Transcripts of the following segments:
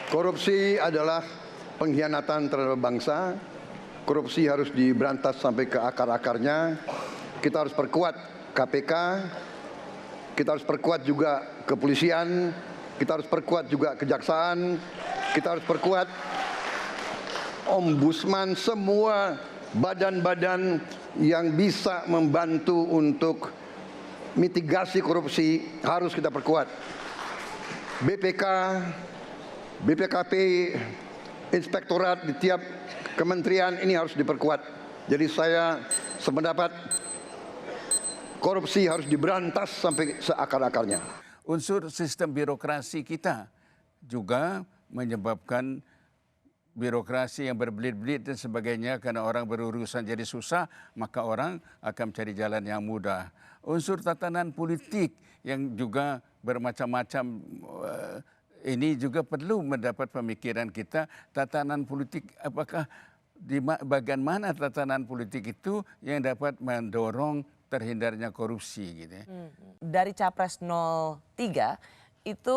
Korupsi adalah pengkhianatan terhadap bangsa. Korupsi harus diberantas sampai ke akar-akarnya. Kita harus perkuat KPK, kita harus perkuat juga kepolisian, kita harus perkuat juga kejaksaan, kita harus perkuat ombudsman, semua badan-badan yang bisa membantu untuk mitigasi korupsi harus kita perkuat. BPK, BPKP, inspektorat di tiap kementerian ini harus diperkuat. Jadi saya sependapat korupsi harus diberantas sampai seakar-akarnya. Unsur sistem birokrasi kita juga menyebabkan birokrasi yang berbelit-belit dan sebagainya, karena orang berurusan jadi susah, maka orang akan mencari jalan yang mudah. Unsur tatanan politik yang juga bermacam-macam, ini juga perlu mendapat pemikiran kita. Tatanan politik, apakah di bagian mana tatanan politik itu yang dapat mendorong terhindarnya korupsi gitu ya. Dari Capres 03 itu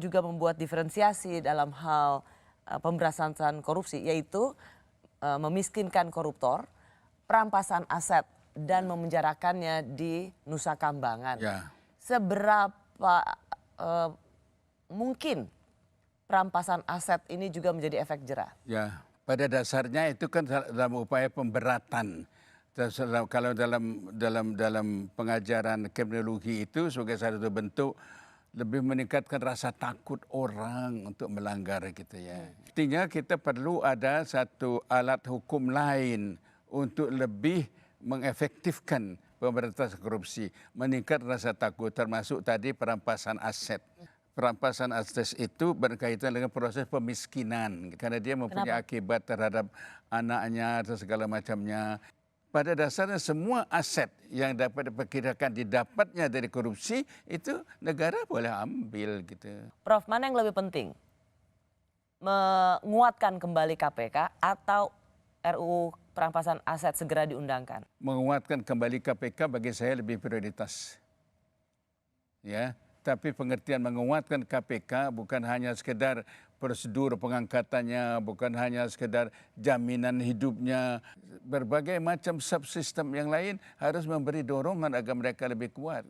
juga membuat diferensiasi dalam hal pemberantasan korupsi, yaitu memiskinkan koruptor, perampasan aset, dan memenjarakannya di Nusa Kambangan. Ya. Seberapa mungkin perampasan aset ini juga menjadi efek jera? Ya, pada dasarnya itu kan dalam upaya pemberatan. Kalau dalam pengajaran kriminologi itu sebagai satu bentuk lebih meningkatkan rasa takut orang untuk melanggar gitu ya. Artinya kita perlu ada satu alat hukum lain untuk lebih mengefektifkan pemberantasan korupsi, meningkat rasa takut, termasuk tadi perampasan aset. Perampasan aset itu berkaitan dengan proses pemiskinan karena dia mempunyai akibat terhadap anaknya atau segala macamnya. Pada dasarnya semua aset yang dapat diperkirakan didapatnya dari korupsi itu negara boleh ambil gitu. Prof, mana yang lebih penting? Menguatkan kembali KPK atau RUU perampasan aset segera diundangkan? Menguatkan kembali KPK bagi saya lebih prioritas. Ya, tapi pengertian menguatkan KPK bukan hanya sekedar prosedur pengangkatannya, bukan hanya sekedar jaminan hidupnya. Berbagai macam subsistem yang lain harus memberi dorongan agar mereka lebih kuat.